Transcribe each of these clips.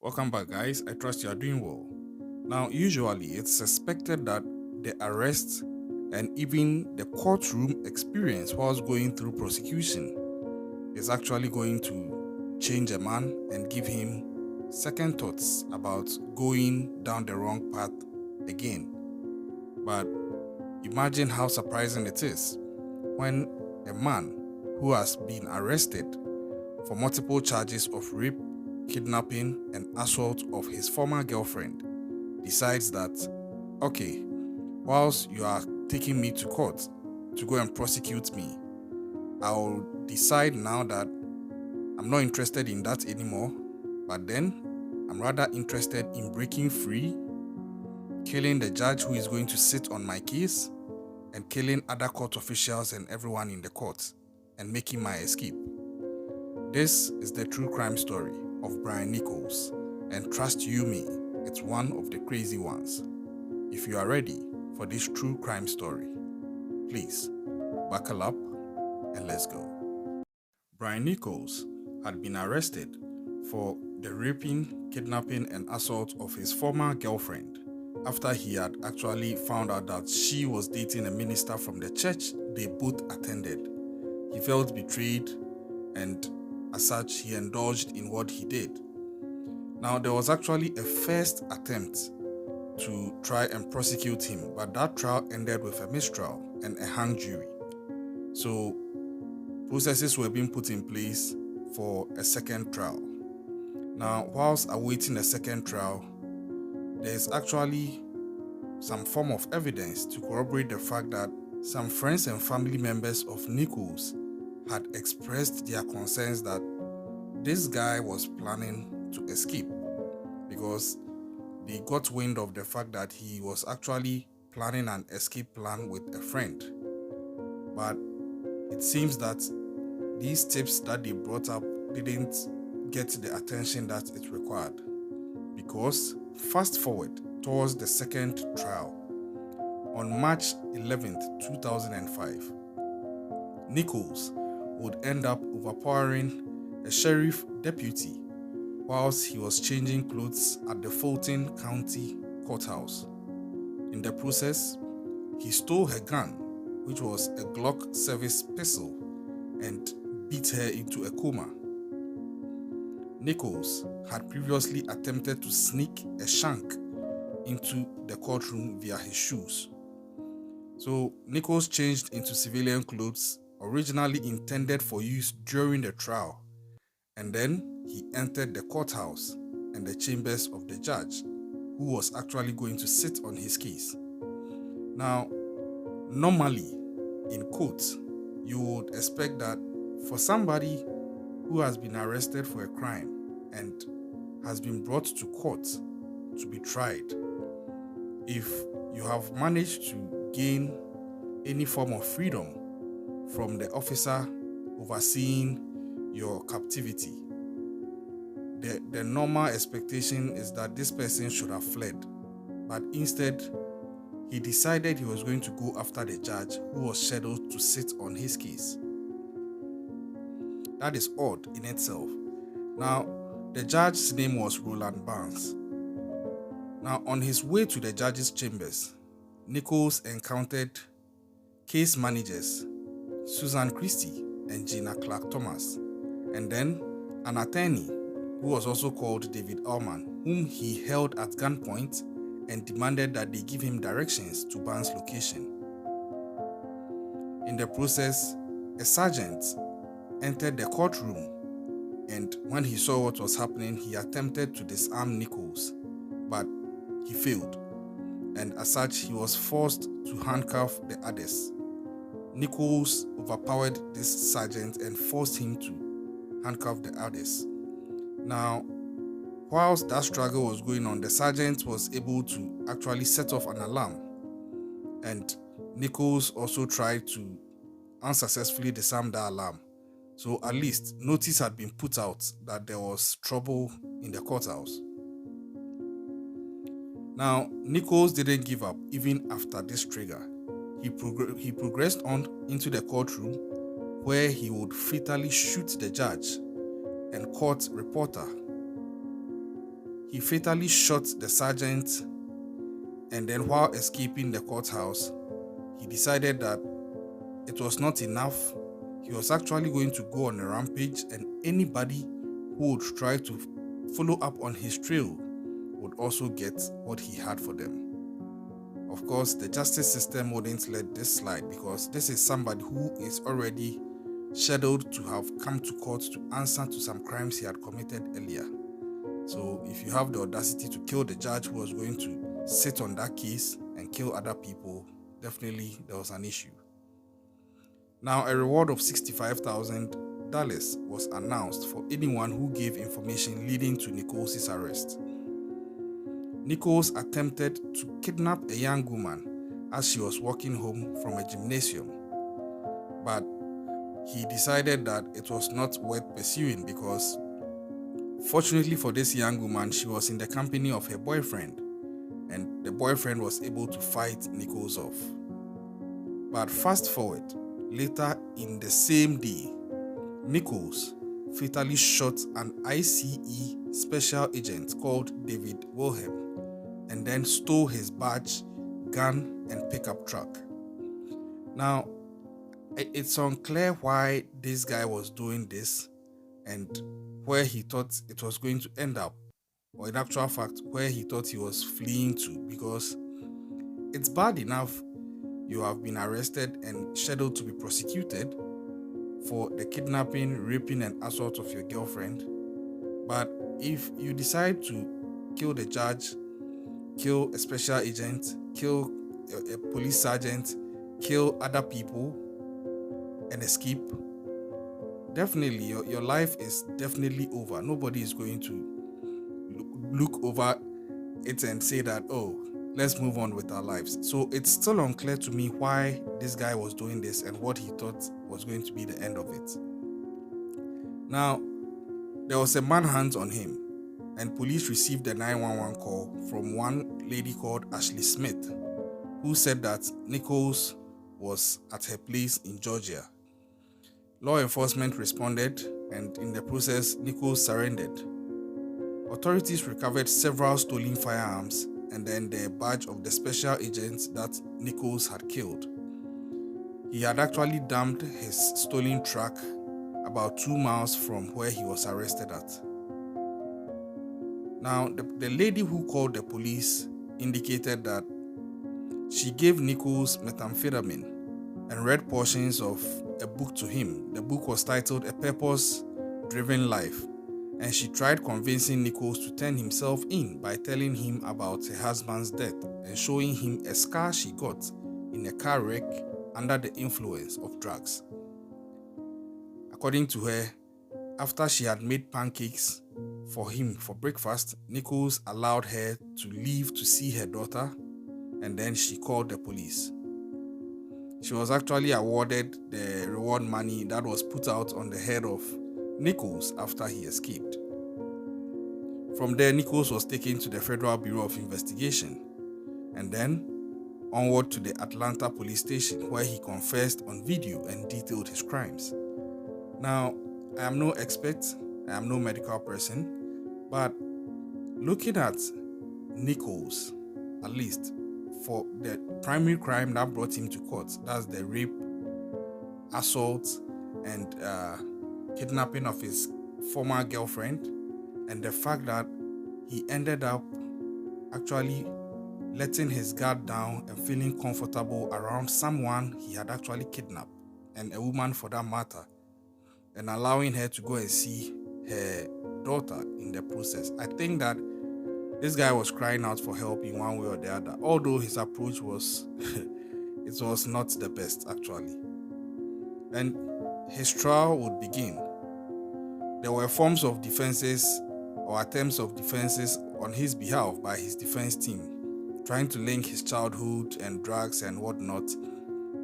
Welcome back, guys. I trust you are doing well. Now, usually it's suspected that the arrest and even the courtroom experience whilst going through prosecution is actually going to change a man and give him second thoughts about going down the wrong path again. But imagine how surprising it is when a man who has been arrested for multiple charges of rape, kidnapping, and assault of his former girlfriend decides that, okay, whilst you are taking me to court to go and prosecute me, I'll decide now that I'm not interested in that anymore, but then I'm rather interested in breaking free, killing the judge who is going to sit on my case, and killing other court officials and everyone in the court, and making my escape. This is the true crime story of Brian Nichols, and trust you me, it's one of the crazy ones. If you are ready for this true crime story, please buckle up and let's go. Brian Nichols had been arrested for the raping, kidnapping, and assault of his former girlfriend after he had actually found out that she was dating a minister from the church they both attended. He felt betrayed, and as such, he indulged in what he did. Now, there was actually a first attempt to try and prosecute him, but that trial ended with a mistrial and a hung jury. So, processes were being put in place for a second trial. Now, whilst awaiting a second trial, there is actually some form of evidence to corroborate the fact that some friends and family members of Nichols had expressed their concerns that this guy was planning to escape because they got wind of the fact that he was actually planning an escape plan with a friend. But it seems that these tips that they brought up didn't get the attention that it required, because fast forward towards the second trial on March 11th, 2005, Nichols would end up overpowering a sheriff deputy whilst he was changing clothes at the Fulton County Courthouse. In the process, he stole her gun, which was a Glock service pistol, and beat her into a coma. Nichols had previously attempted to sneak a shank into the courtroom via his shoes. So Nichols changed into civilian clothes originally intended for use during the trial, and then he entered the courthouse and the chambers of the judge, who was actually going to sit on his case. Now, normally, in court, you would expect that for somebody who has been arrested for a crime and has been brought to court to be tried, if you have managed to gain any form of freedom from the officer overseeing your captivity, the normal expectation is that this person should have fled. But instead, he decided he was going to go after the judge who was scheduled to sit on his case. That is odd in itself. Now, the judge's name was Roland Barnes. Now, on his way to the judge's chambers, Nichols encountered case managers Susan Christie and Gina Clark Thomas, and then an attorney who was also called David Allman, whom he held at gunpoint and demanded that they give him directions to Barnes' location. In the process, a sergeant entered the courtroom, and when he saw what was happening, he attempted to disarm Nichols, but he failed, and as such, he was forced to handcuff the others. Nichols overpowered this sergeant and forced him to handcuff the others. Now, whilst that struggle was going on, the sergeant was able to actually set off an alarm, and Nichols also tried to unsuccessfully disarm the alarm. So at least notice had been put out that there was trouble in the courthouse. Now, Nichols didn't give up even after this trigger. He progressed on into the courtroom, where he would fatally shoot the judge and court reporter. he fatally shot the sergeant, and then while escaping the courthouse, he decided that it was not enough. He was actually going to go on a rampage, and anybody who would try to follow up on his trail would also get what he had for them. Of course, the justice system wouldn't let this slide, because this is somebody who is already scheduled to have come to court to answer to some crimes he had committed earlier. So if you have the audacity to kill the judge who was going to sit on that case and kill other people, definitely there was an issue. Now, a reward of $65,000 was announced for anyone who gave information leading to Nichols' arrest. Nichols attempted to kidnap a young woman as she was walking home from a gymnasium, but he decided that it was not worth pursuing because, fortunately for this young woman, she was in the company of her boyfriend, and the boyfriend was able to fight Nichols off. But fast forward, later in the same day, Nichols fatally shot an ICE special agent called David Wilhelm and then stole his badge, gun, and pickup truck. Now, it's unclear why this guy was doing this and where he thought it was going to end up, or in actual fact, where he thought he was fleeing to, because it's bad enough you have been arrested and scheduled to be prosecuted for the kidnapping, raping, and assault of your girlfriend. But if you decide to kill the judge, kill a special agent, kill a police sergeant, kill other people, and escape, definitely your life is definitely over. Nobody is going to look over it and say that, oh, let's move on with our lives. So it's still unclear to me why this guy was doing this and what he thought was going to be the end of it. Now, there was a manhunt on him, and police received a 911 call from one lady called Ashley Smith, who said that Nichols was at her place in Georgia. Law enforcement responded, and in the process, Nichols surrendered. Authorities recovered several stolen firearms and then the badge of the special agent that Nichols had killed. He had actually dumped his stolen truck about 2 miles from where he was arrested at. Now, the lady who called the police indicated that she gave Nichols methamphetamine and read portions of a book to him. The book was titled A Purpose-Driven Life, and she tried convincing Nichols to turn himself in by telling him about her husband's death and showing him a scar she got in a car wreck under the influence of drugs. According to her, after she had made pancakes for him for breakfast, Nichols allowed her to leave to see her daughter, and then she called the police. She was actually awarded the reward money that was put out on the head of Nichols after he escaped. From there, Nichols was taken to the Federal Bureau of Investigation and then onward to the Atlanta police station, where he confessed on video and detailed his crimes. Now, I am no expert, I am no medical person, but looking at Nichols, at least for the primary crime that brought him to court, that's the rape, assault, and kidnapping of his former girlfriend, and the fact that he ended up actually letting his guard down and feeling comfortable around someone he had actually kidnapped, and a woman for that matter, and allowing her to go and see her daughter in the process. I think that this guy was crying out for help in one way or the other, although his approach was it was not the best actually. And his trial would begin. There were forms of defenses or attempts of defenses on his behalf by his defense team, trying to link his childhood and drugs and whatnot,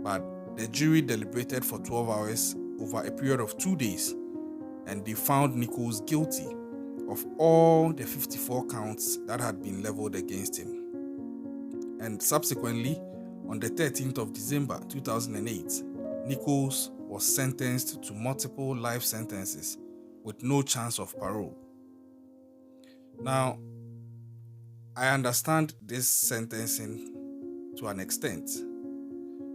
but the jury deliberated for 12 hours over a period of 2 days, and they found Nichols guilty of all the 54 counts that had been leveled against him. And subsequently, on the 13th of December 2008, Nichols was sentenced to multiple life sentences with no chance of parole. Now, I understand this sentencing to an extent.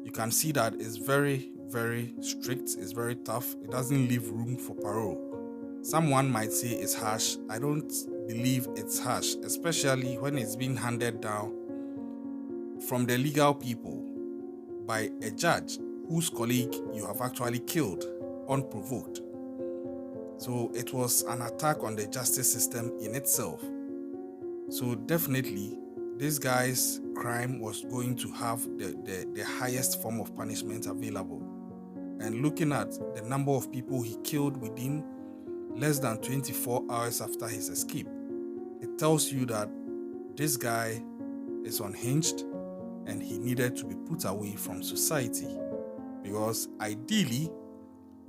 You can see that it's very, very strict, it's very tough, it doesn't leave room for parole. Someone might say it's harsh. I don't believe it's harsh, especially when it's being handed down from the legal people by a judge whose colleague you have actually killed unprovoked. So it was an attack on the justice system in itself. So definitely, this guy's crime was going to have the highest form of punishment available. And looking at the number of people he killed within less than 24 hours after his escape, it tells you that this guy is unhinged and he needed to be put away from society. Because ideally,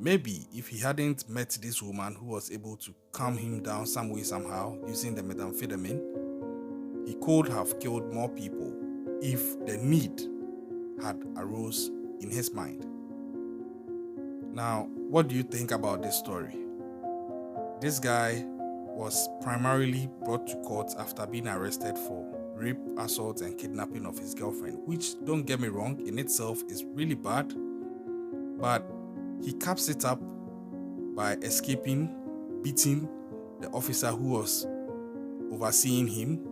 maybe if he hadn't met this woman who was able to calm him down some way, somehow, using the methamphetamine, he could have killed more people if the need had arose in his mind. Now, what do you think about this story? This guy was primarily brought to court after being arrested for rape, assault, and kidnapping of his girlfriend, which, don't get me wrong, in itself is really bad, but he caps it up by escaping, beating the officer who was overseeing him,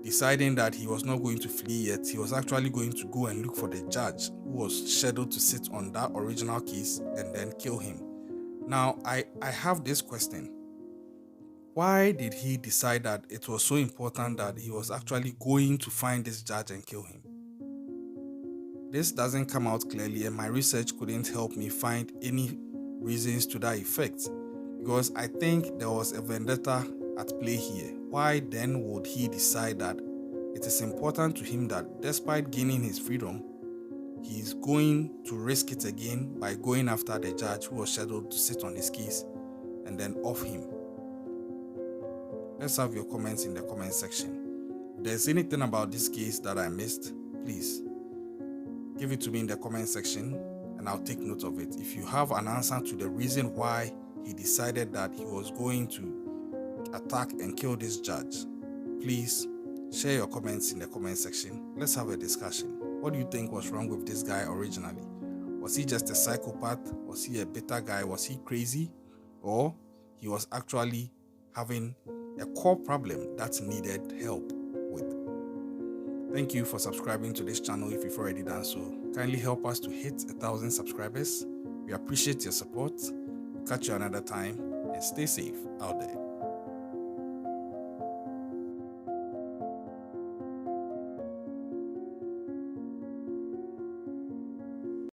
deciding that he was not going to flee yet. He was actually going to go and look for the judge who was scheduled to sit on that original case and then kill him. Now, I have this question. Why did he decide that it was so important that he was actually going to find this judge and kill him? This doesn't come out clearly, and my research couldn't help me find any reasons to that effect, because I think there was a vendetta at play here. Why then would he decide that it is important to him that despite gaining his freedom, he is going to risk it again by going after the judge who was scheduled to sit on his case and then off him? Let's have your comments in the comment section. If there's anything about this case that I missed, please give it to me in the comment section and I'll take note of it. If you have an answer to the reason why he decided that he was going to attack and kill this judge, please share your comments in the comment section. Let's have a discussion. What do you think was wrong with this guy originally? Was he just a psychopath? Was he a bitter guy? Was he crazy? Or he was actually having a core problem that needed help with? Thank you for subscribing to this channel if you've already done so. Kindly help us to hit 1,000 subscribers. We appreciate your support. We'll catch you another time and stay safe out there.